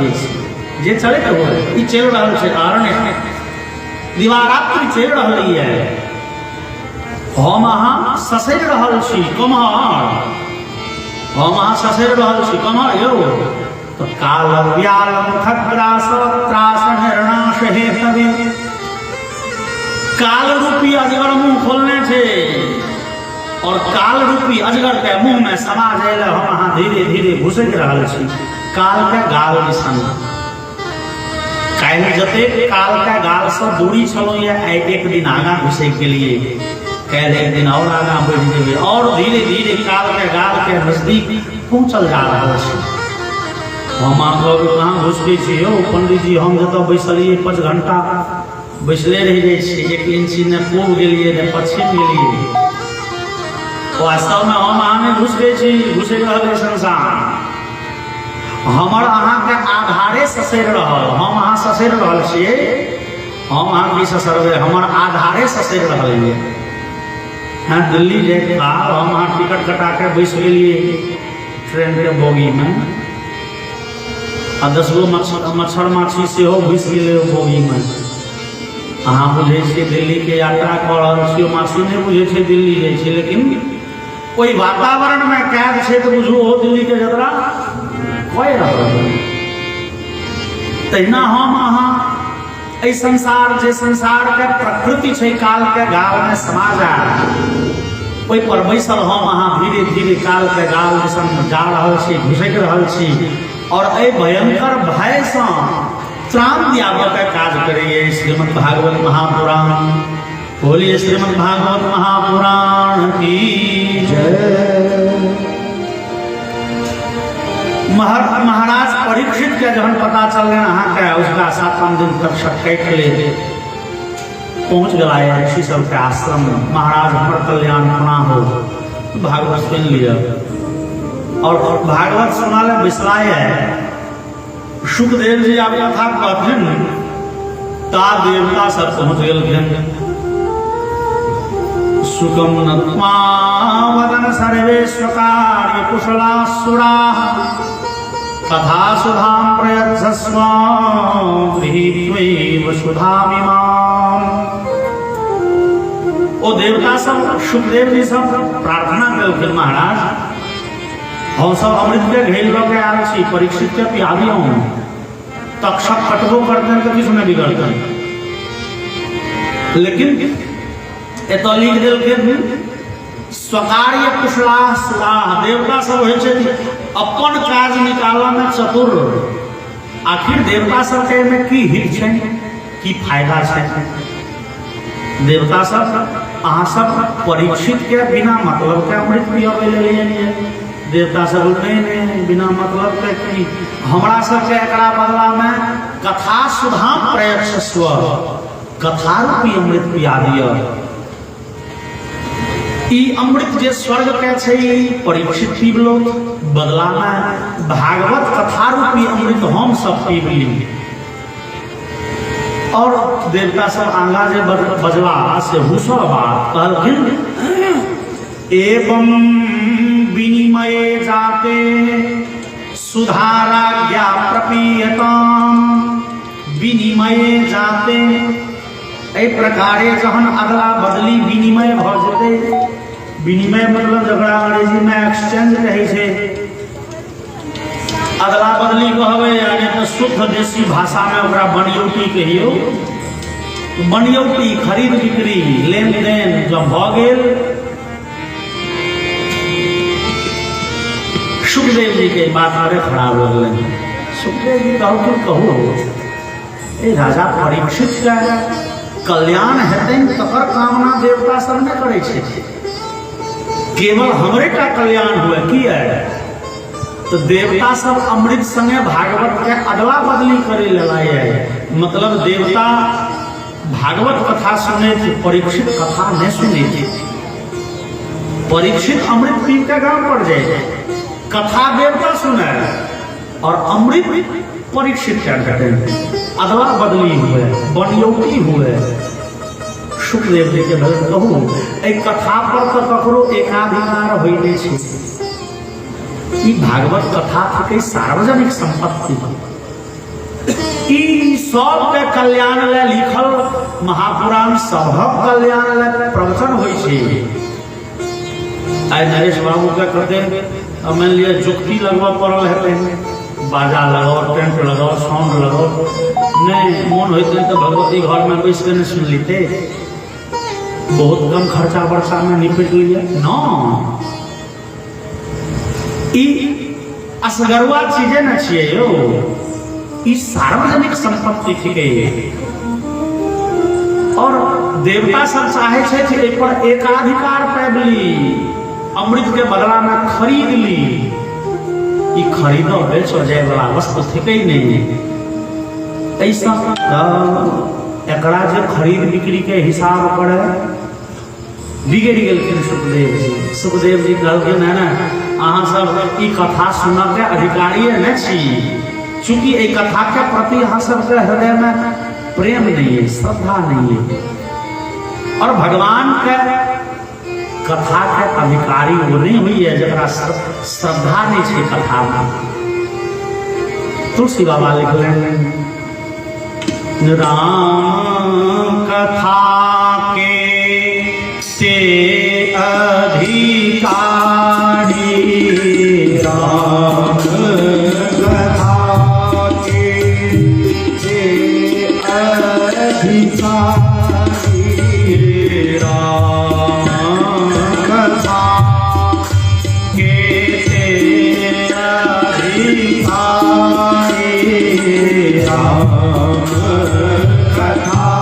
लगै छै जे चलैत हो ई चलि रहल छै अरण्य दिवारात्रि चलि रहलै हम अहाँ ससरि रहल छी कमहर हम अहाँ ससरि रहल छी कमहर यौ तो काल व्याल खग्रास त्रास निर्णाश हेतवे काल रूपी अजगर मुंह खोलने थे और काल रूपी अजगर के मुंह में समा जाए हम अहाँ धीरे धीरे घुसैत रहल छी काल के गाल दिसन काल्हि जते काल के गाल से दूरी छलो एक दिन आगा घुसे के लिए काल्हि एक दिन और आगा बढ़ जेबे और धीरे धीरे काल के गाल के नजदीक पहुंचल जा रहा है हम अहाँके कहाँ घुसके छी यौ पंडित जी हम जतऽ बैसलिए 5 घंटा बैसले रह जाइ छी 1 इंची ने पूर्व गेलिए ने पश्चिम गेलिए वास्तव में हम अहाँ में घुसके छी घुसे रहल संसार हमर अहाँ के आधारे ससरि रहल हम अहाँ ससरि रहल छियै हम अहाँ की ससरबै हमर आधारे ससरि रहल है दिल्ली जाए हम अहाँ टिकट कटा के बैस गेलिए ट्रेन के बोगी में आ 10 गो मच्छर माछी सेहो घुस गेलै बोगी में अहाँ बुझे छियै दिल्ली के यात्रा कर रहल छियै माछी नहीं बुझे छै दिल्ली जाइ छै लेकिन कोई वातावरण में कैद छै तो बुझू हो दिल्ली के यात्रा कय रहल तहिना हम अहाँ एहि संसार जे संसार के प्रकृति छै काल के गाल में समा जाए ओहि पर बैसल हम अहाँ धीरे धीरे काल के गाल दिसन जा रहल छी घुसैक रहल छी और एहि भयंकर भय से त्राण दियाबऽ के काज करैए श्रीमद् भागवत महापुराण बोलिए श्रीमद् भागवत महापुराण की जय। महाराज परीक्षित के जहन पता चल अहाँ के उसका 7वां दिन तक कट ले पहुंच गया है ऋषि सब के आश्रम में महाराज हमर कल्याण होना हो भागवत सुन लिया और भागवत सुनाले बिसराय है सुखदेव जी आब कथा कहथिन ता देवता सब पहुंच गेलखिन सुखम नत्वा वदन सर्वेश्वकार कुशलासुरा कथा सुधाम प्रयच्छस्व गृहीत्वैव सुधामिमाम ओ देवता सब सुखदेव जी सब प्रार्थना कलखिन महाराज हम सब अमृत के घेल के आयल छी परीक्षित के पियादियों तक्षक कटबो करते तो किछु नहीं बिगड़ते लेकिन एतऽ लिख देलखिन स्वकार्य कुशलाह सुराह देवता सब होइ छै अपन काज निकालऽ में चतुर आखिर देवता सब के में की हित छै की फायदा छै देवता सब अहाँ सब परीक्षित के बिना मतलब के अमृत पियबै लेलिए देवता सब नहीं बिना मतलब के की हमरा सब के एकरा बदला में कथा सुधा प्रयच्छस्व कथा रूपी अमृत पिया दिया ई अमृत जे स्वर्ग के छै परीक्षित पीबलो बदला में भागवत कथा रूपी अमृत हम सब पीबली और देवता सब आगा जे बजला से हुसर बात कहलखिन एवं विनिमय जाते सुधाराज्ञा प्रपीयताम विनिमय जाते ए प्रकारे जहन अगला बदली विनिमय भ जेते विनिमय मतलब जकरा अंग्रेजी में एक्सचेंज कहै छै अगला बदली कहबै यानी तो शुद्ध देसी भाषा में ओकरा बनयौती कहियो बनयौती खरीद बिक्री लेन देन जब भ गेल सुखदेव जी के बात बड़े खराब लगल सुखदेव जी कहू ए राजा परीक्षित का कल्याण हेतन तकर कामना देवता सब ने करे छे केवल हमरे का कल्याण हुए की है तो देवता सब अमृत संगे भागवत के अगला बदली करे ले मतलब देवता भागवत कथा सुने थे परीक्षित कथा नहीं सुने थे परीक्षित अमृत पी के गांव पड़ जाए कथा देवता सुने और अमृत परीक्षित क्या कहते हैं अदला बदली हुए बनयौती हुए सुखदेव जी के भजन कहू एक कथा पर तो ककरो एकाधिकार होइने छै ई भागवत कथा के सार्वजनिक संपत्ति कि सब के कल्याण ले लिखल महापुराण सबक कल्याण ले प्रवचन होइ छै। आइ नरेश बाबू के कहते मान लिया जुक्ति लगवा पड़ल है, बाजा लगाओ, टेंट लगाओ, साउंड लगाओ, नहीं मन होते तो भगवती घर में बैस के नहीं सुन लेते, बहुत कम खर्चा वर्षा में निपट लिया न। असगरुआ चीजें न छिए यो, ई सार्वजनिक संपत्ति थी और देवता सब चाहे छे एक पर एकाधिकार पैबली, अमृत के बदला में खरीद ली। ई खरीदो बेचो जाए वाला वस्तु थी नहीं, ऐसा एकरा जो खरीद बिक्री के हिसाब पड़े बिगड़ गेलखिन सुखदेव जी। सुखदेव जी कहलखिन है ना, अहाँ सब ई कथा सुना के अधिकारी न छी, चूंकि एक कथा के प्रति अहाँ सबके हृदय में प्रेम नहीं है, श्रद्धा नहीं है, और भगवान के कथा के अधिकारी वो नहीं हुई है जरा श्रद्धा नहीं छे कथा में। तुलसी बाबा लिखले राम कथा के से अधिकारी, राम कथा के से अधिकारी, राम कथा के से अधिकारी, राम कथा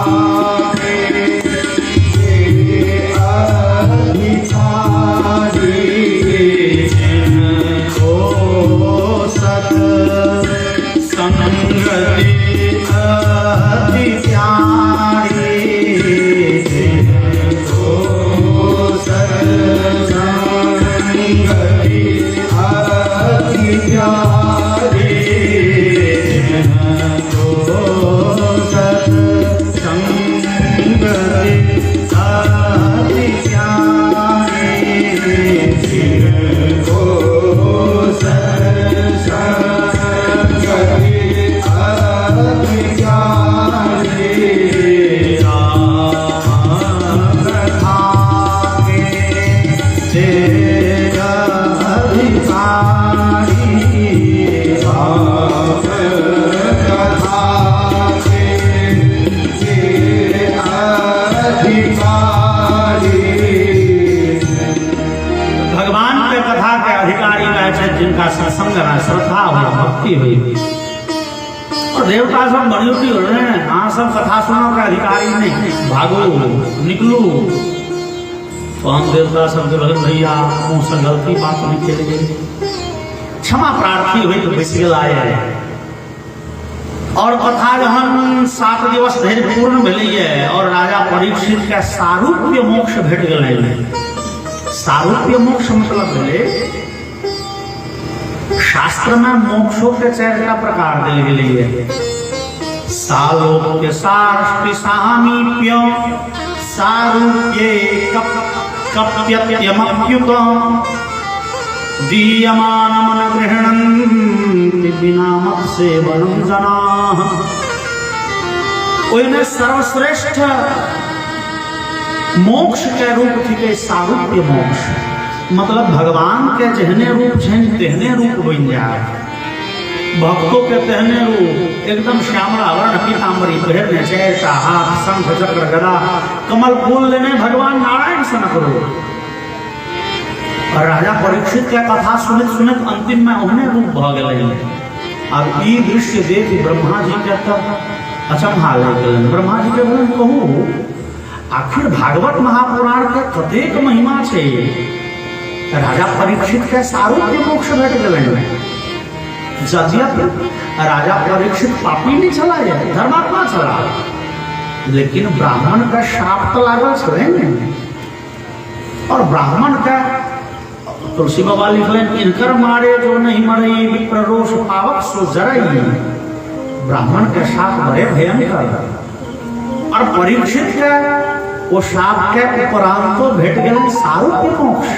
श्रद्धा हुई, भक्ति हुई, और देवता सब बड़ी हो रहे हैं। हाँ सब कथा सुनो के अधिकारी नहीं, भागो निकलो। तो हम देवता सब के भैया मुँह से गलती बात नहीं चल गई, क्षमा प्रार्थी हुई तो बेस आए। और कथा जहन 7 दिवस धरि पूर्ण भेलै और राजा परीक्षित के सारूप्य मोक्ष भेट गेलै। सारूप्य मोक्ष मतलब भेलै शास्त्र में मोक्षों के 4 प्रकार दिल गेलिए। सालोक्य साष्टि सामीप्य सारूप्ये कप्यत्यमप्युत दीयमानमन गृह्णन्ति बिना मत सेवनं जनाः। ओइमे सर्वश्रेष्ठ मोक्ष के रूप थी सारूप्य मोक्ष, मतलब भगवान के जहने रूप छन तेहने रूप बन जाए, भक्तों के तेहने रूप एकदम श्यामला वर्ण पीताम्बरी पहनने, चैता हाथ शंख चक्र गदा कमल फूल लेने भगवान नारायण से न करो। और राजा परीक्षित के कथा सुनित सुनित अंतिम में उन्हें रूप भ गए। अब ई दृश्य देख ब्रह्मा जी के तब अचंभा लग गए। ब्रह्मा जी के बोले कहू आखिर भागवत महापुराण के कतेक महिमा छे, राजा परीक्षित के सारूप्य मोक्ष भेट गए। यद्यपि राजा परीक्षित पापी नहीं चला है, धर्मात्मा चला, लेकिन ब्राह्मण का शाप तो लागल छे। और ब्राह्मण का तुलसी बाबा लिखलें इनकर मारे जो नहीं मरे विप्ररोष पावक सो जरई। ब्राह्मण के शाप बड़े भयंकर, और परीक्षित के वो शाप के उपरांत तो भेट गए सारूप्य मोक्ष।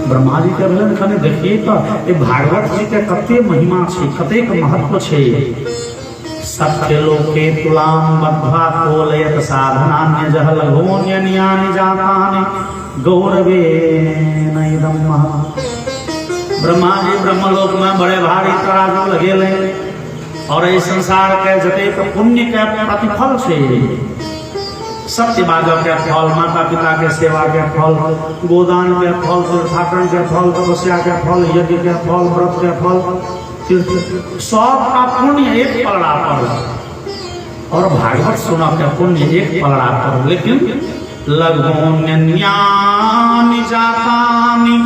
ब्रह्मा जी के भेलन खने देखिए तो ये भागवत जी के कते महिमा छे, कतेक महत्व छे। सत्य लोके तुलाम बद्ध्वा कोलयत साधनान्य जहल घोन्यन्यानि जातानि गौरवेन इदं महा। ब्रह्मा जी ब्रह्मलोक में बड़े भारी तराजू लगेले और इस संसार के जतेक पुण्य के प्रतिफल छे, सत्य बाजब के फल, माता पिता के सेवा के फल, गोदान के फल, तीर्थाटन के फल, तपस्या के फल, यज्ञ के फल, व्रत के फल, सब का पुण्य एक पलड़ा पर और भागवत सुना के पुण्य एक पलड़ा पर। लेकिन लघोन्यानि जातानि,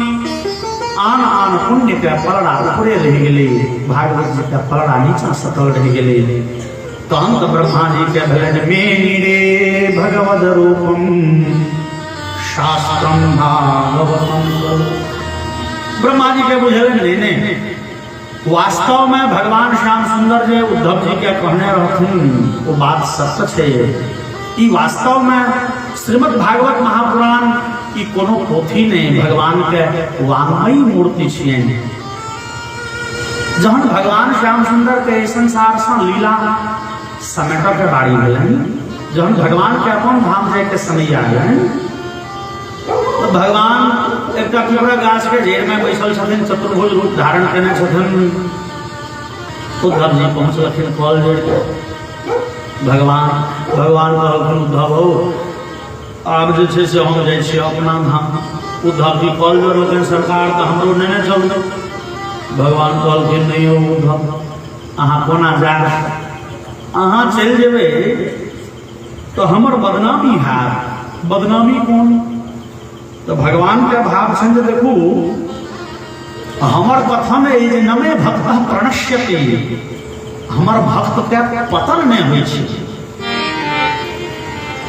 आन आन पुण्य के पलड़ा ऊपरे रह गेले, भागवत जी के पलड़ा नीचा सटल रह गेले। तो अंत ब्रह्मा जी के भेलन मेनिरे भगवद रूपम शास्त्रम भागवतम। ब्रह्मा जी के बुझेले नहीं, वास्तव में भगवान श्याम सुंदर जी उद्धव जी के कहने रहथिन वो बात सत्य छे। ई वास्तव में श्रीमद् भागवत महापुराण की कोनो पोथी नहीं, भगवान के वांगमयी मूर्ति छियन। जहन भगवान श्याम सुंदर के संसार से लीला समेट के बारी भेलन, जहन भगवान के अपन धाम जाए के समय आए तो भगवान एक पिपरा गाछ के जेर में बैसल छथिन, चतुर्भुज रूप धारण केने छथिन। उद्धव जी पहुंचलखिन कॉल जोड़ के। भगवान कहलखिन उद्धव हो आब जे छै से हम जाइ छी अपना धाम। उद्धव जी कॉल जोड़ लेकिन सरकार तो हमरो नेने चल दो। भगवान कहलखिन नहीं हो उद्धव, अहाँ कोना जायब, अहाँ चलि जेबै तो हमर बदनामी हैत। बदनामी कोन? तो भगवान के भाव छन जे देखू हमर कथन है जे नमे भक्त प्रणश्यति, हमर भक्त के पतन नहीं होइ छै।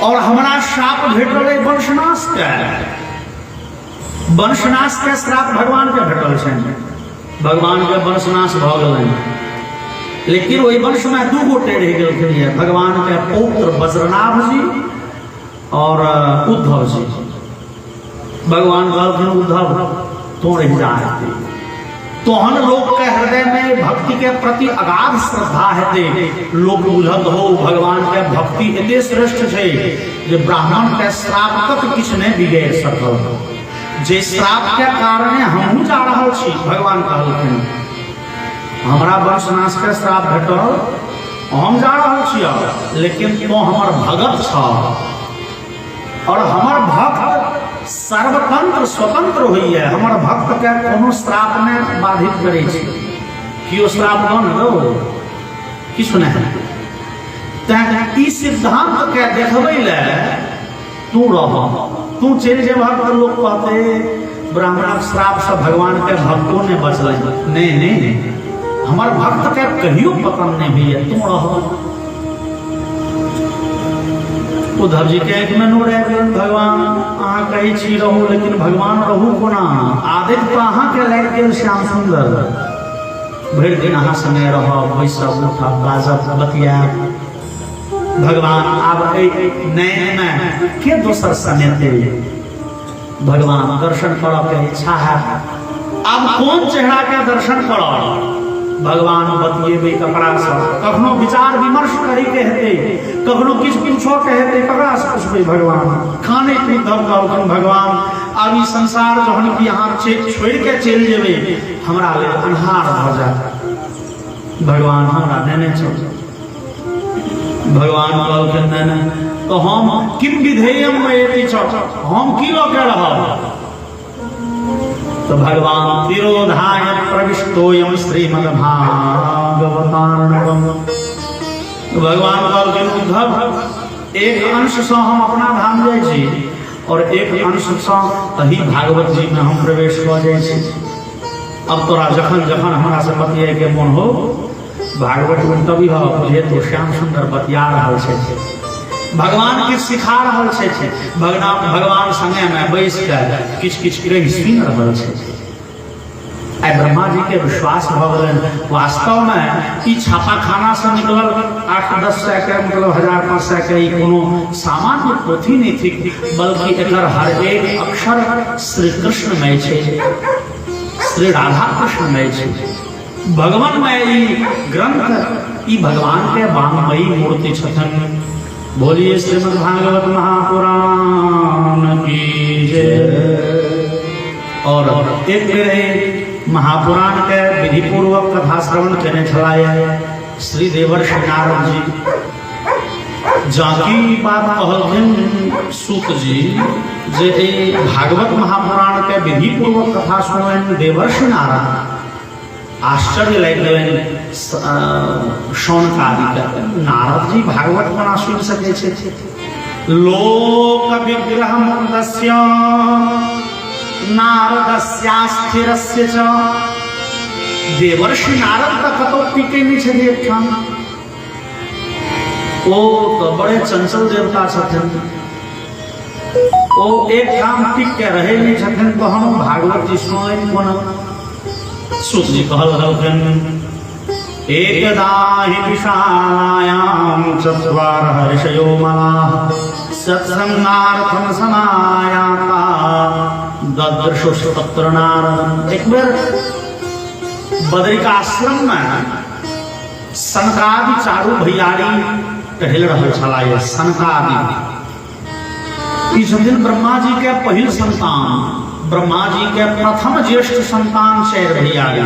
और हमरा श्राप भेटल है वंशनाश के, वंशनाश के श्राप भगवान के भेटल छन। भगवान के वंशनाश भ गेलन, लेकिन वही वंश में दू गोटे रह गेलखिन, भगवान के पौत्र वज्रनाभ जी और उद्धव जी। भगवान कहलखिन उद्धव तो रह जाए, तोहन लोग के हृदय में भक्ति के प्रति अगाध श्रद्धा हेते, लोग बुझत हो भगवान के भक्ति एते श्रेष्ठ छै जे ब्राह्मण के श्राप तक किछ नहीं बिगड़ सकल। जे श्राप के कारणे हमहू जा रहल छी, भगवान कहलखिन हमरा वंशनाश के श्राप भेटल, हम जा रहल छी, लेकिन तो हमर भगत छ और हमर भक्त सर्वतंत्र स्वतंत्र हुई है। हमर भक्त के कोनो श्राप ने बाधित करे छै, कियो श्राप न दो किछु नहीं। तैं ई सिद्धांत के देखबै ले तू रह, तू चल जेबह तो लोग कहते ब्राह्मणक श्राप से भगवान के भक्तों ने बचल। नहीं नहीं, हमर भक्त के कहियो पतन नहीं भी है, तू रह। उद्धव जी के एक मेनू रह गए, भगवान अहाँ कही छी रहू, लेकिन भगवान रहू कोना? आदित्य तो अहाँ के लाग गेल श्याम सुंदर, भरि दिन अहाँ संगे रहब, बैसब, उठब, बाजब, बतियाब। भगवान आब नयन में के दोसर सनेते, भगवान दर्शन करब के इच्छा है, आब कौन चेहरा के दर्शन करब? भगवान बतिएबे ककरा से, कखनो विचार विमर्श करी के हेते, कखनो किछ पूछो के हेते, ककरा से पूछबे? भगवान खाने की दम कहलखिन भगवान आब ई संसार जहन कि अहाँ छोड़ के चल जेबे, हमरा ले अन्हार भ जात। भगवान हमरा नेने चल। भगवान कहलखिन नेने तो हम किम विधेयम एति छ, हम की ल के रहब? तो भगवान तिरोधाय प्रविष्टोयम श्रीमद् भागवतार्णवम्। तो भगवान कहलखिन उद्धव एक अंश से हम अपना धाम जाय छी और एक अंश से तही भागवत जी में हम प्रवेश क जाय छी। अब तोरा जखन जखन हमरा से बतियाए के मन हो भागवत में तभी हो बुझे तो श्याम सुंदर बतिया रहल छै, भगवान किछ सिखा रहल छै, भगवान संगे में बैस के किछ किछ कहि सुनि रहल छै। आई ब्रह्मा जी के विश्वास भगवान वास्तव में ई छापा खाना से निकलल 8-10 सौ के मतलब 1000-500 के कोनो सामान्य पोथी नहीं थी, बल्कि एकर हर एक अक्षर श्री कृष्ण में छे, श्री राधा कृष्ण में छे, भगवान में ई ग्रंथ ई भगवान के वांगमयी मूर्ति छथन। बोलिए श्रीमद् भागवत महापुराण की जय। और एक बेर महापुराण के विधि पूर्वक कथा श्रवण करने छलाए श्री देवर्षि नारद जी। जाकी बात कहलखिन सूत जी जे भागवत महापुराण के विधि पूर्वक कथा सुनैन देवर्षि नारद आश्चर्य लगे शौनकादि नारद जी भागवत कोना सुनि सकै छै। लोक विग्रह मुक्तस्य नारदस्यास्थिरस्य च। देवर्षि नारद का कतो टिके नहीं छे एकठाम, ओ तो बड़े चंचल देवता छथिन, ओ एक ठाम टिक के रहे नहीं छथिन, तो हम भागवत जी सुनै कोना। सूत जी कहल रहलखिन एकदा हि विशालायां चत्वारः ऋषयो मलाः सत्संगार्थं समायाता ददृशुस्तत्र नारदम्। एक बेर बद्रिकाश्रम में सनकादि चारू भैयारी टहल रहल छलाह। सनकादि ई छथिन ब्रह्मा जी के पहिल संतान, ब्रह्मा जी के प्रथम ज्येष्ठ संतान 4 भैयारी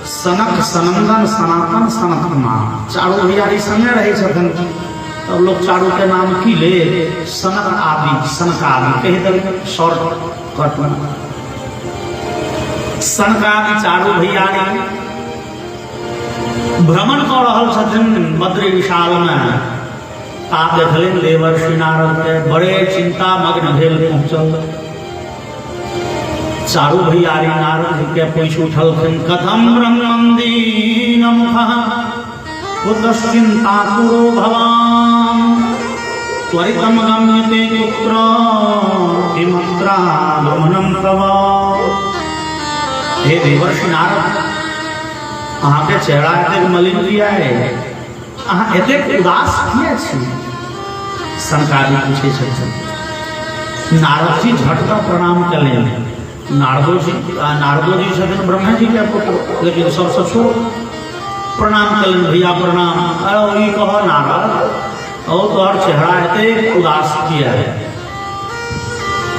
सनक, सनंदन, सनातन, सनतकुमार। चारों भैयारी संगे रहे छथिन, तब लोग चारों के नाम की ले सनक आदि, सनक आदि कह दे शॉर्टकट में। सनकादि चारों भैयारी भ्रमण कर रहल छथिन बद्री विशाल में। आप देखलिन देवर्षि नारद के बड़े चिंता मग्न भेल पहुंचल। चारू भैयारी नारद के पूछ उठलखिन कथम ब्रह्मंदीन मुखः कुतश्चिन्तातुरो भवान् त्वरितं गम्यते कुत्र किमत्रा गमनं तव। हे देवर्षि नारद, अहाँ के चेहरा एतेक मलिन किया है, अहाँ एतेक उदास किया छी? सनकादि पूछे छथिन। नारद जी झट का प्रणाम कलें। नारदो जी छथिन ब्रह्मा जी के पुत्र, लेकिन सबसे छोट प्रणाम कलन भैया प्रणाम। अरे कहो नारद, ओ तोहर चेहरा एते उदास किया है।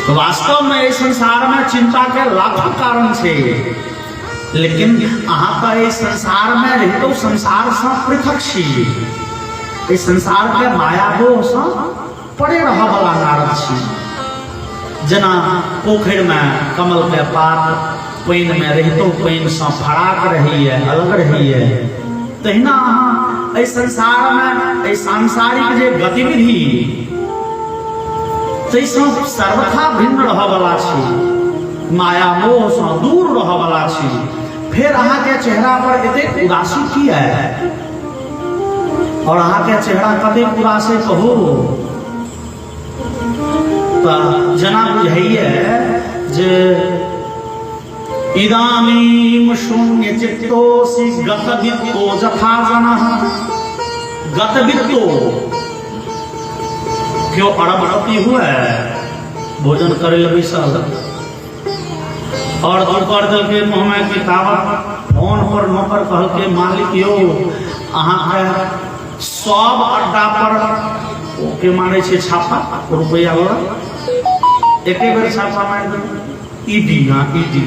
तो वास्तव में इस संसार में चिंता के लाखों कारण छे, लेकिन अहाँ का इस संसार में रहितो संसार से पृथक छी। इस संसार के माया मोह से पड़े रह वाला नारद छी। जना पोखर में कमल के पात पानी में रहितो पानी से फराक रही है, अलग रही है, तहिना अहाँ इस संसार में सांसारिक जे गतिविधि तैसे सर्वथा भिन्न रह वाला छी, माया मोह से दूर रह वाला छी। फिर अहाँ के चेहरा पर एते उदासी की है, और अहाँ के चेहरा कते उदासी कहू जना बुझाइए जे इदानीम शून्य चित्तोसि गतवित्तो जथा जनः। गतवित्तो क्यों अड़बड़ती हुआ भोजन करे लगी सब, और दोपहर दल के मुँह में किताब फोन पर नौकर कहल के मालिक यो अहाँ के सब अड्डा पर के मारे छे छापा रुपया वाला, एक बेर छापा मार दे। ईडी ना ईडी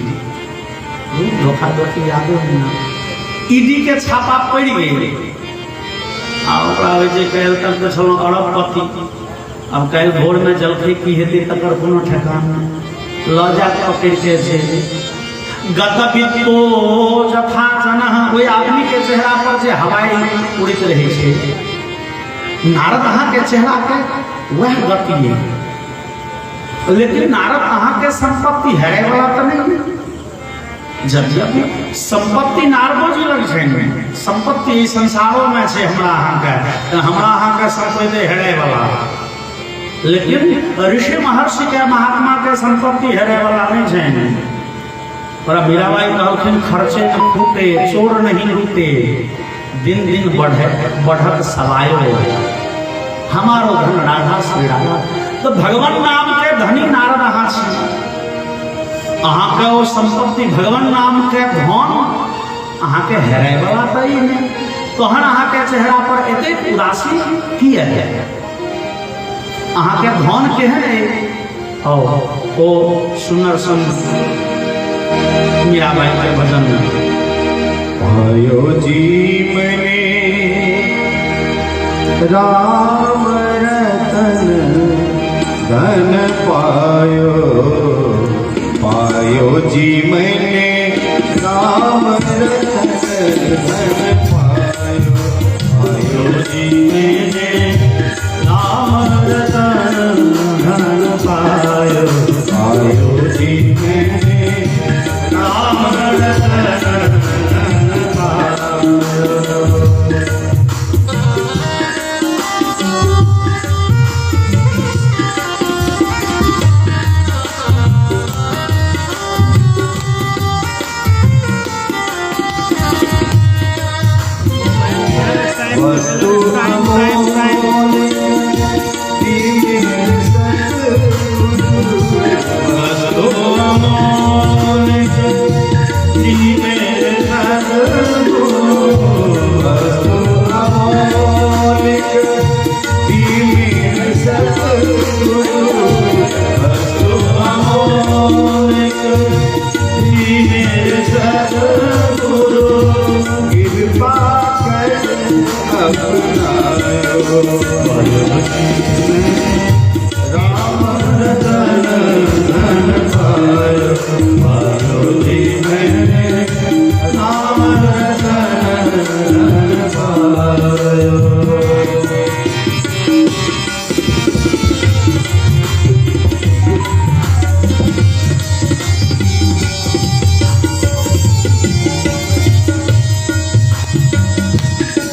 धोखा धोखी याद ईडी के छापा पड़ गई। कल तक तो छो अरबपति, अब कल भोर में जलखै की हेतै तकर कोनो ठेकान नहीं। ल जा पकड़ के गतवित्तो जथा जनः, ओई आदमी के चेहरा पर जे हवाई उड़ित रहे छे, नारद अहाँ के चेहरा के वह गति है। लेकिन नारद अहाँ के संपत्ति है वाला तो नहीं। जब संपत्ति नारदो जी लग छे, संपत्ति संसारों में छे हमरा अहाँ के संपत्ति है वाला, लेकिन ऋषि महर्षि के महात्मा के संपत्ति है वाला नहीं छे। और मीराबाई कहलखिन खर्चे न फूटे चोर नहीं लूटे, दिन दिन बढ़त सवायो हमारो धन राधा श्री राधा। तो भगवान नाम के धनी नारद अहाँ छी, अहाँ के वो संपत्ति भगवान नाम के धन अहाँ के हेराय वाला तो ही नहीं, तहन अहाँ के चेहरा पर एते उदासी किया है? अहाँ के धन केहन है? ओ सुनर सन मीराबाई के भजन पायो जी मने राम रतन धन पायो, पायो जी मैंने राम रतन धन पायो, पायो जी मैंने राम रतन धन पायो, पायो जी मैंने राम रतन धन पायो।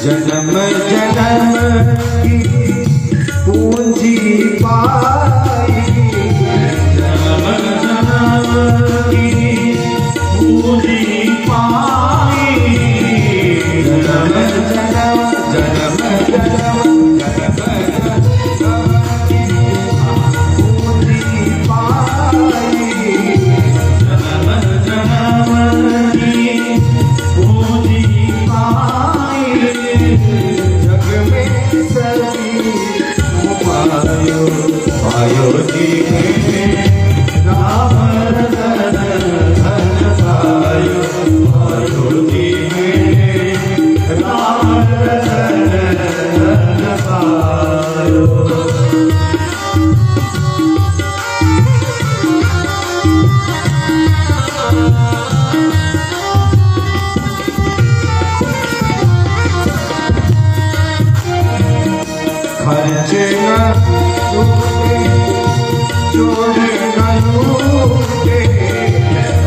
जन्म जन्म की पूंजी पाई, जन्म जन्म की पूंजी पाई, जन्म जन्म जन्म जन्म जन्म की पूंजी पाई, जन्म जन्म की पूंजी पाई, जग में सभी पायो, पायो जी में राम रतन धन पायो, पायो जी में राम रतन धन पायो। खर्च न लूटे चोर न लूटे,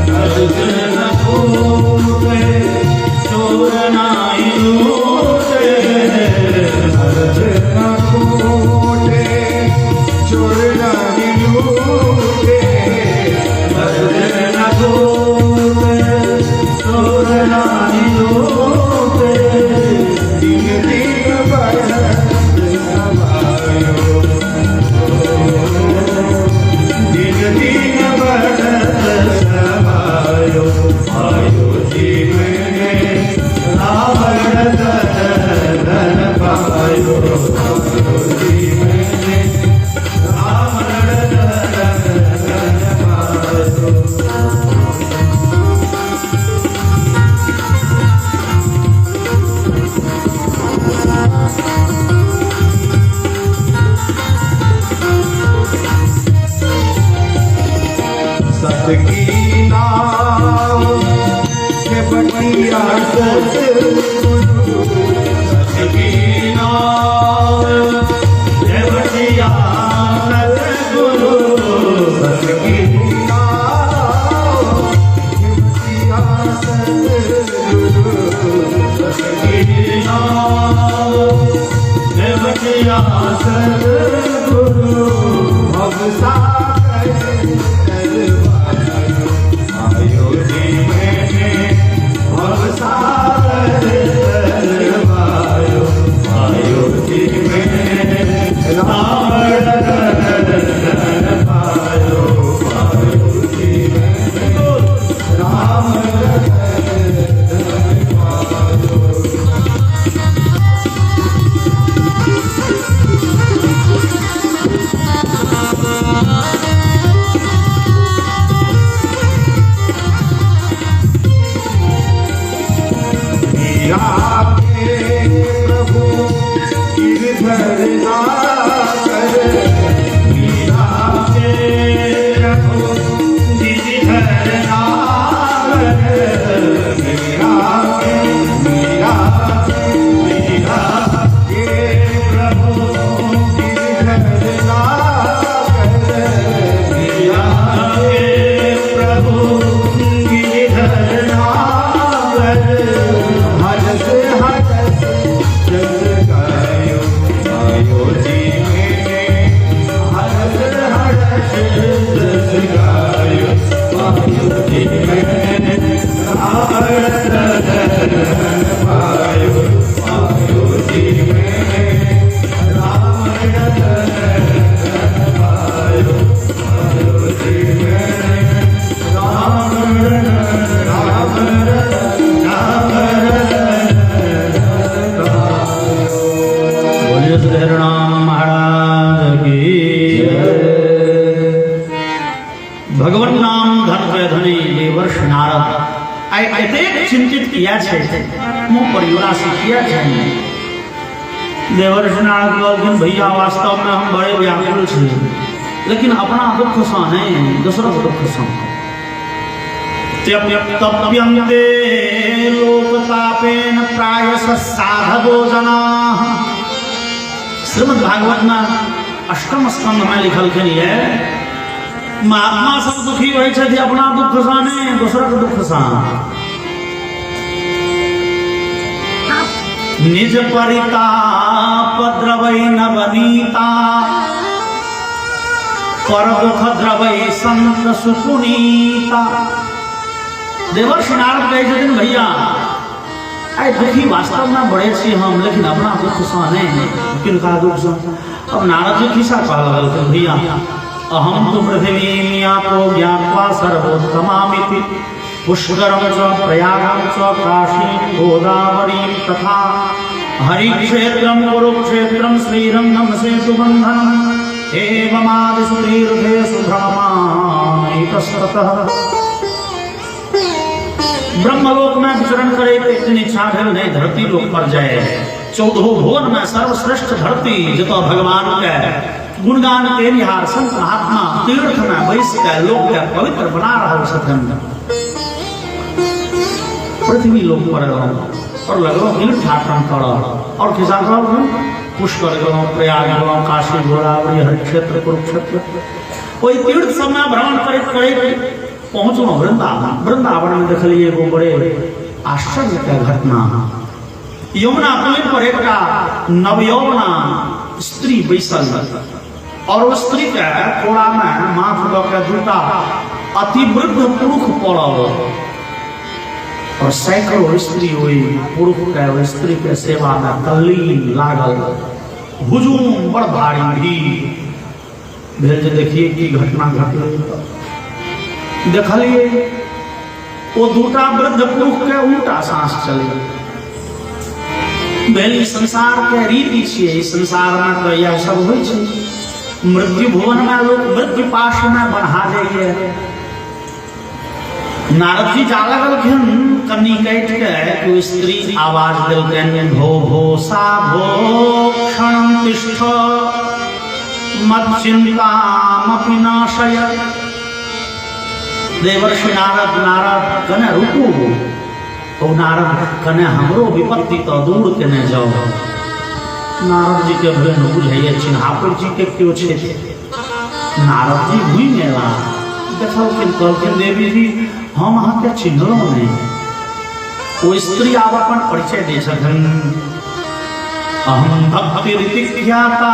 खर्च न लूटे चोर न लूटे, खर्च न लूटे चोर न लूटे, खर्च न लूटे चोर न लूटे, दिन दिन बढ़त दिन दिन बढ़त समायो, पायो जी मैंने राम रतन धन पायो, पायो जी मैंने राम रतन धन पायो। सत की नाम के बटिया सतगुरु, सत की नाम के बटिया सतगुरु, सत की नाम के बटिया सतगुरु, सत की नाम के बटिया सतगुरु, भव सागर आयो जी गिरधर नागर मीरा के प्रभु गिरधर नागर मीरा के मीरा मीरा के प्रभु गिरधर नागर मीरा के प्रभु गिरधर नागर हरस हरस जग गायो आयो जी मेरे हरस हरस जग गायो आयो जी मेरे हरस हरस आयो आयो जी मेरे राम रतन आयो आयो जी मेरे राम बोलिए श्री हरिनाम महाराज की भगवान नाम धन पे धनी देवर्ष नारद आई एतेक चिंतित किया छे मुँह परिवार से किया छे देवर्ष नारद कहलखिन भैया वास्तव में हम बड़े व्याकुल छी लेकिन अपना दुख सा नहीं दूसरा दुख सा तप्यन्ते लोकतापेन प्रायश साधवो जनाः श्रीमद् भागवत में अष्टम स्कंध में लिखल है महात्मा सब दुखी होइ छै अपना दुख सा नहीं दूसरा के दुख सा निज परिताप द्रवै नवनीता पर दुख द्रवै संत सुपुनीता देवर्षि नारद कहे छथिन भैया आई दुखी वास्तव में बड़े छी हम लेकिन अपना दुख सा नहीं किनका दुख सा अब नारद जी खिस्सा कह लगल भैया अहम तो पृथिवीमिया तो ज्ञात्वा सर्वोत्तमामिति पुष्करम च प्रयागम च काशी गोदावरी तथा हरिक्षेत्रम कुरुक्षेत्रम श्रीरंगम सेतुबंधनम एवमादिषु तीर्थेषु भ्रममानैकस्ततः ब्रह्मलोक में विचरण करे तो इतनी इच्छा भेल नहीं धरती लोक पर जाए 14 भुवन में सर्वश्रेष्ठ धरती जतो भगवान के गुणगान के निहार संत महात्मा तीर्थ में बैस के लोक के पवित्र बना रहल छथिन पृथ्वी लोक पर और लगलो तीर्थाटन कर और खिसा पुष्कर गलो प्रयाग गलो काशी गोदावरी हरिक्षेत्र कुरुक्षेत्र कोई तीर्थ सब में भ्रमण करैत करैत पहुंचलो वृंदावन वृंदावन में देखलिए एगो बड़े आश्चर्य के घटना यमुना पुल पर एक नवयौवना स्त्री बैसल और उस स्त्री के कोड़ा में माथ दऽ के दूटा अति वृद्ध पुरुष पड़ल और सैकड़ों स्त्री हुई पुरुष के स्त्री के सेवा में तल्लीन लागल हुजूम बड़ भारी भीड़ भेल जे देखिए की घटना घटल देखलिए वो दूटा वृद्ध पुरुष के उल्टा सांस चले भेली संसार के रीति छियै संसार में तो यह सब होइ छै मृत्यु भुवन में लोग मृत्यु पाश में बढ़ा जाइए नारद जी जा लगलखिन कन्नी कैट के कोई स्त्री आवाज देलकनि भो भो सा भो क्षणं तिष्ठ मच्चिन्तामपि नाशय देवर्षि नारद नारद कने रुकू ओ नारद कने हमरो विपत्ति तो दूर केने जाओ नारद जी के भेन बुझाइए चिन्हापुर जी के क्यों छे नारद जी भूल गेला देखलखिन कहलखिन देवी जी हम अहाँ के चिन्हलो नहीं वो स्त्री आब अपन परिचय दे छथिन अहम भक्ति ऋतिख्याता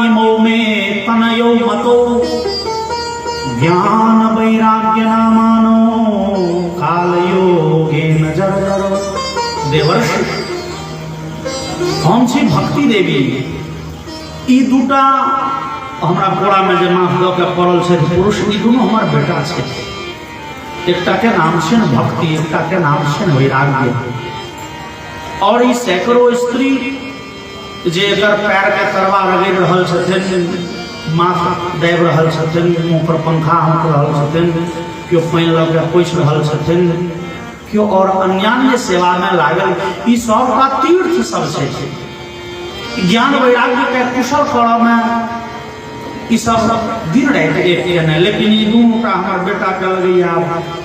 इमो में तनयो मतो ज्ञान वैराग्य नामानो काल योगे नजर जरो देवर्षि हम छी भक्ति देवी ई दूटा हमरा कोड़ा में जे माथ दऽ के पड़ल छै पुरुष ई दुनू हमर बेटा छै एकटा के नाम छै भक्ति एकटा के नाम छै वैराग्य और ई सैकड़ों स्त्री जे एकर पैर के तरवा रगड़ि रहल छथिन माथ दाबि रहल छथिन मुँह पर पंखा हंक रहल छथिन केओ पानि लऽ के पोछि रहल छथिन केओ और अन्यान्य सेवा में लागल ई सबका तीर्थ सब छै ज्ञान वैराग्य के कुशल कर्म में ई सब दिन रात एक ने, लेकिन ई दोनों का हमर बेटा के लगैया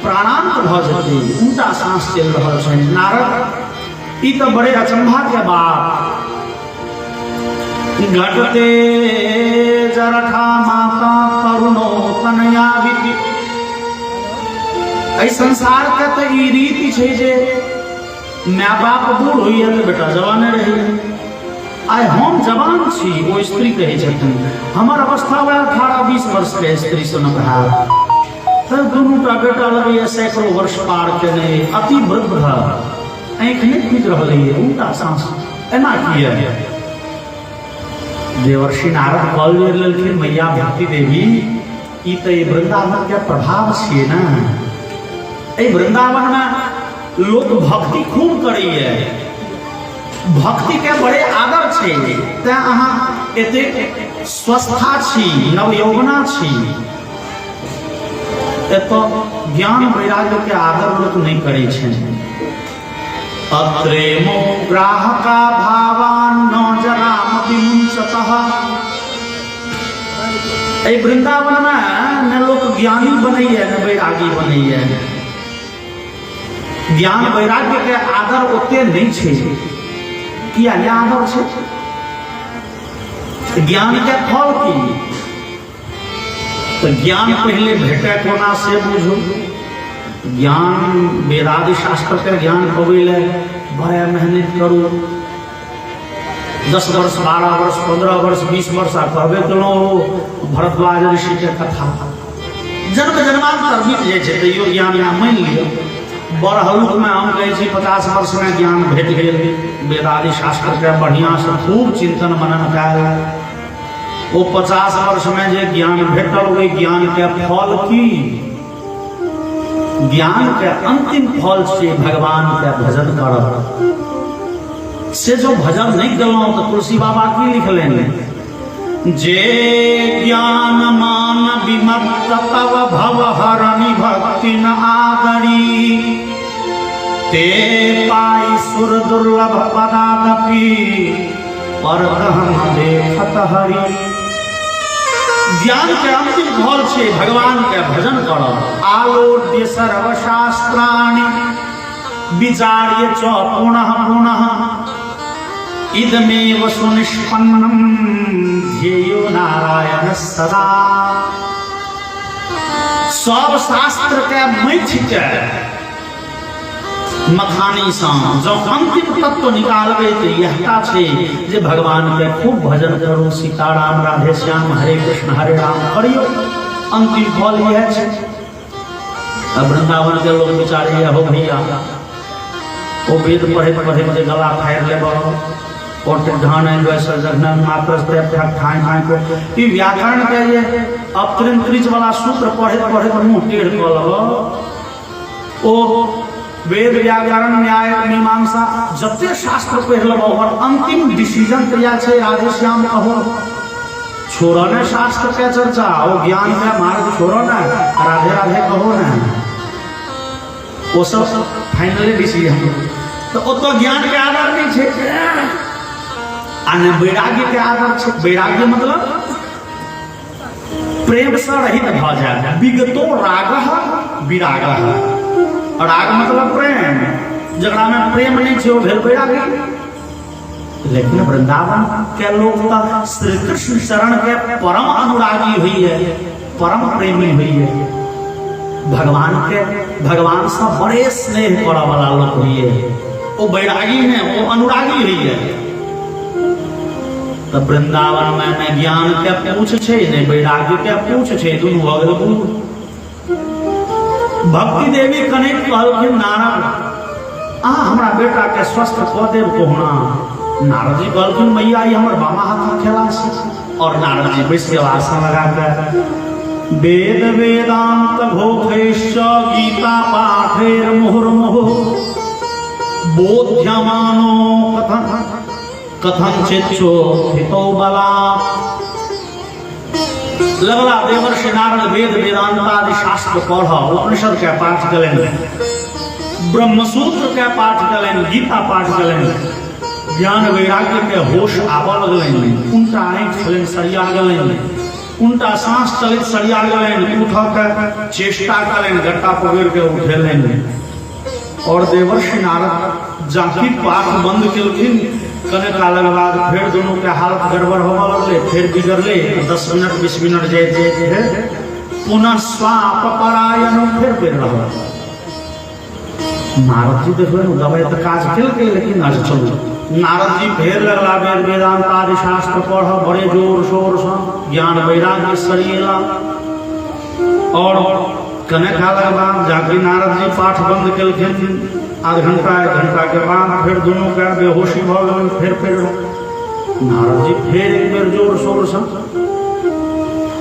प्राणांत भ जेतै, उनका सांस चल रहल छै। नारद ई तो बड़े अचंभा के बात। घटते जरखा माता करुणो तनया विधि, एहि संसार के तो ई रीति छै जे माय बाप बूढ़ होइए तो बेटा जवाने रही। आइ हम जवान छी, वो स्त्री कहे छथिन हमर अवस्था बा 18-20 वर्ष के स्त्री सन भाव, तो दुनू का बेटा लगे सैकड़ों वर्ष पार केने, अति वृद्ध आँख नहीं खुज रही है, उनका सांस एना किया। देवर्षि नारद कॉल लेलखिन मैया भक्ति देवी, ई तो वृंदावन के प्रभाव छियै ना। एहि वृंदावन में लोग भक्ति खूब करैए, भक्ति के बड़े आदर छै, तें अहाँ एते स्वस्था छी, नवयौवना छी। एतो ज्ञान वैराग्य के आदर लोग नहीं करे छै। अत्रेमो ग्राहका भावान न जरामपि मुंचतः, एहि वृंदावन में न लोग ज्ञानी बनैए न वैरागी बनैए। ज्ञान वैराग्य के आदर ओते नहीं छै। किया आदर छै? ज्ञान के फल की? तो ज्ञान पहले भेटे कोना से बुझू। ज्ञान वेदादि शास्त्र के ज्ञान पावे ले बड़े मेहनत करू। 10 वर्ष 12 वर्ष 15 वर्ष 20 वर्ष आ कहबे केलहुँ भरद्वाज ऋषि के कथा जन्म जन्मांतर बीत जाइ छै, तैयो ज्ञान या मानि लिअ। बड़हलुक में हम कहै छी 50 वर्ष में ज्ञान भेट गेल, वेदादि शास्त्र के बढ़िया से खूब चिंतन मनन कयल। वो 50 वर्ष में जे ज्ञान भेटल, ओहि ज्ञान के फल की? ज्ञान के अंतिम फल से भगवान के भजन करब। से जो भजन नहीं कलहुँ तो तुलसी बाबा की लिखलें, जे ज्ञान मान विमत्त तव भव हरनि भक्ति न आदरी, ते पाई सुर दुर्लभ पदादपि परब्रह्म देखत हरि। ज्ञान के अंतिम फल छे भगवान के भजन करब। आलोड्य सर्वशास्त्राणि विचार्य च पुनः पुनः, इदमेव सुनिष्पन्नम ध्येयो नारायण सदा। सब शास्त्र के मैथ के मखानी सा जो अंतिम तत्व निकालबे तो यहता छे जे भगवान के खूब भजन करू। सीताराम राधे श्याम हरे कृष्ण हरे राम करियो, अंतिम फल यह छे। अब वृंदावन के लोग विचारे हो भैया वो वेद पढ़े पढ़े गला फाड़ लेबो और ढान वैसे जगन मात्र ठाई ठाई को ई व्याकरण के ये अपत्रिंत्रिज वाला सूत्र पढ़े पढ़े मुंह टेढ़ क लो। ओ वेद व्याकरण न्याय मीमांसा जते शास्त्र पढ़ लेबो और अंतिम डिसीजन तैयार छे राधे श्याम कहो। छोड़ो ने शास्त्र के चर्चा, वो ज्ञान का मार्ग छोड़ो ना, राधे राधे कहो ना, वो सब फाइनली डिसीजन। तो वो तो ज्ञान के आधार नहीं छे, आने वैराग्य के आधार छे। वैराग्य मतलब प्रेम से रहित भ जाए। विगतो राग विराग, राग मतलब प्रेम, जगड़ा में प्रेम नहीं छे वो भेल वैराग्य। लेकिन वृंदावन के लोग तो श्री कृष्ण शरण के परम अनुरागी हुई है, परम प्रेमी हुई है। भगवान से बड़े स्नेह करा वाला लोग हुई है, वो वैरागी है, वो अनुरागी हुई है। तो वृंदावन में न ज्ञान के पूछ छे न वैराग्य के पूछ छे, दुनू भगल गुरु। भक्ति देवी कनेक कहलखिन नारद हमरा बेटा के स्वस्थ क देव कोहना। नारद जी कहलखिन मैया ये हमर बामा हाथ खेला छे। और नारद जी बैस के आसन लगा के वेद वेदांत घोषैश्च गीता पाठेर मुहुर्मुहुः बोध्यमानो कथं चित्तो हितो बलात्। लगला देवर्षि नारद वेद वेदांत आदि शास्त्र पढ़, उपनिषद के पाठ करें, ब्रह्मसूत्र के पाठ करें, गीता पाठ करें, ज्ञान वैराग्य के होश आबऽ लगलनि, उनटा आँखि छलनि सरिया गेलनि, उनटा सांस चलैत सरिया गेलनि, उठऽ के चेष्टा कलनि, गट्टा पकड़ि के उठेलनि। और देवर्षि नारद जाकि पाठ बंद केलखिन, कने कालक बाद फिर दोनों के हालत गड़बड़ होबऽ लगले, फिर बिगड़ले। 10 मिनट 20 मिनट जे पुनः स्वापरायण फिर बेर रहल। नारद जी देखो दबाई तो काज केलकै, लेकिन आज चलू। नारद जी फेर लगला वेद वेदांत आदि शास्त्र पढ़, बड़े जोर शोर से ज्ञान वैराग्य सरिएला। और कने कालक बाद जाके नारद जी पाठ बंद केलखिन। आध घंटा 1 घंटा के बाद फिर दोनों का बेहोशी भऽ गेल। फिर नारद जी फिर एक बेर जोर शोर से,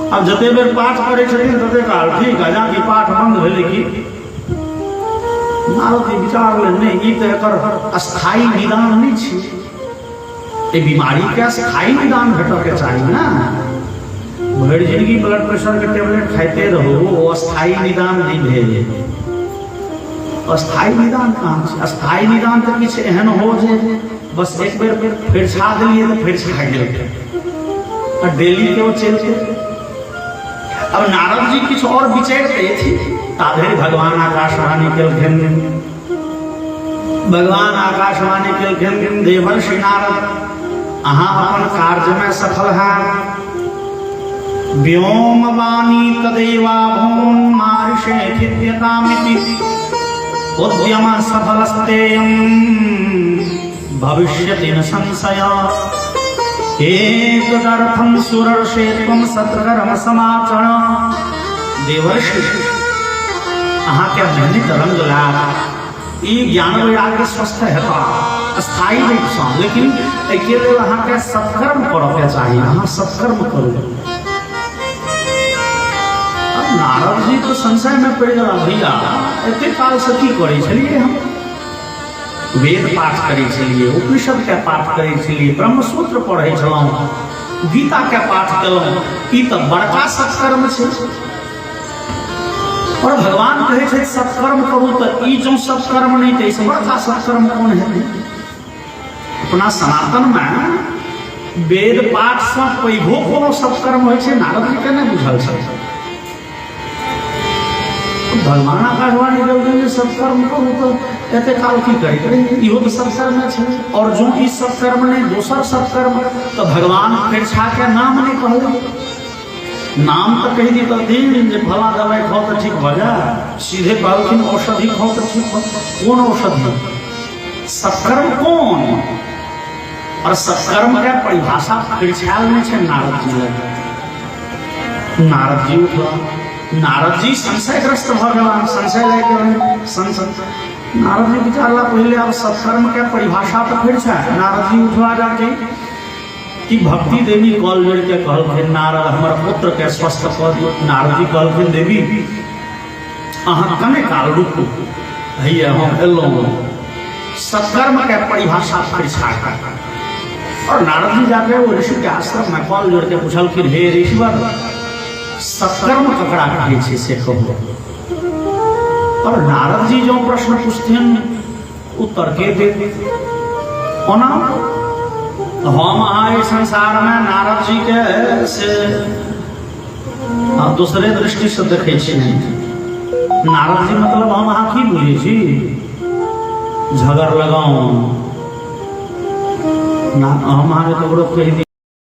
अब जते बेर पाठ करै छथिन तते काल ठीक है, जाकि पाठ बंद भेलै कि नारद जी विचार ले नहीं, ई तो एकर स्थायी निदान नहीं छै। ए बीमारी के स्थायी निदान भेटऽ के चाही ना। भरि जिंदगी ब्लड प्रेशर के टेबलेट खाइते रहो, वो स्थायी निदान नहीं भेल। अस्थायी निदान कहाँ छै? अस्थायी निदान तो किछु एहन हो जे बस एक बेर फिर छा दिलिए तो फिर छा गेल, और डेली के वो चलते। अब नारद जी किछु और विचारते थी, ताधरि भगवान आकाशवाणी केलखिन। भगवान आकाशवाणी केलखिन, देवर्षि नारद अहाँ अपन कार्य में सफल हैं। व्योमवाणी तदेवा भूम मार्षे खिद्यतामिति उद्यम सफलस्तेयं भविष्यति न संशय। एतदर्थं सुरर्षे त्वं सत्कर्म समाचरण। देवर्षि अहाँ के मेहनत रंग लाग, ई ज्ञान वैराग्य स्वस्थ हेता स्थायी रूप से, लेकिन एके लेल अहाँ के सत्कर्म करऽ के चाही। अहाँ सत्कर्म करू। नारद जी तो संशय में पड़ गया, भैया एते काल से की करै छलिए? हम वेद पाठ करै छलिए, उपनिषद के पाठ करै छलिए, ब्रह्मसूत्र पढ़ै छलहुँ, गीता के पाठ केलहुँ। ई तो बड़का सत्कर्म छै। और भगवान कहै छै सत्कर्म करू, तो ई जो सत्कर्म नहीं छै, इससे बड़का सत्कर्म कौन है? अपना सनातन में वेद पाठ से पैघो कोनो सत्कर्म होइ छै, नारद जी के नहीं बुझल छै। भगवान आकाशवाणी जब सत्कर्म करू तो एते काल की करी, इहो तो सत्कर्म छै। और जो ई सत्कर्म नहीं दोसर सत्कर्म, तो भगवान फिर छा के नाम नहीं कहल। नाम तो कही दी तो दिन जे भला दवाई खाओ तो ठीक हो जाए, सीधे कहलखिन औषधि खाओ तो ठीक हो। कौन औषधि? सत्कर्म कौन? और सत्कर्म के परिभाषा फिर छाल नहीं छै नारद जी लग। नारद जी उठला, नारद जी संशयग्रस्त भ गेला, संशय लग गेल। संशय नारद जी विचारला पहले अब सत्कर्म के परिभाषा तो फिर छै। नारद जी उठवा जाके कि भक्ति देवी कॉल जोड़ के कहलखिन, नारद हमर पुत्र के स्वस्थ कऽ दियौ। नारद जी कहलखिन, देवी अहाँ कने काल रुकू, भैया हम एलहुँ। सत्कर्म के परिभाषा फिर छा। और नारद जी जाके वो ऋषि के आश्रम में कॉल जोड़ के पूछलखिन, हे ऋषिवर सत्कर्म ककरा कहै छै से कहू। और नारद जी जो प्रश्न पूछथिन उत्तर के दे। ओना हम अहाँ संसार में नारद जी के से दूसरे दृष्टि से देखे छी। नारद जी मतलब हम अहाँ की बुझे छी? झगड़ लगाऊ ना, हम अहाँ ककरो कहि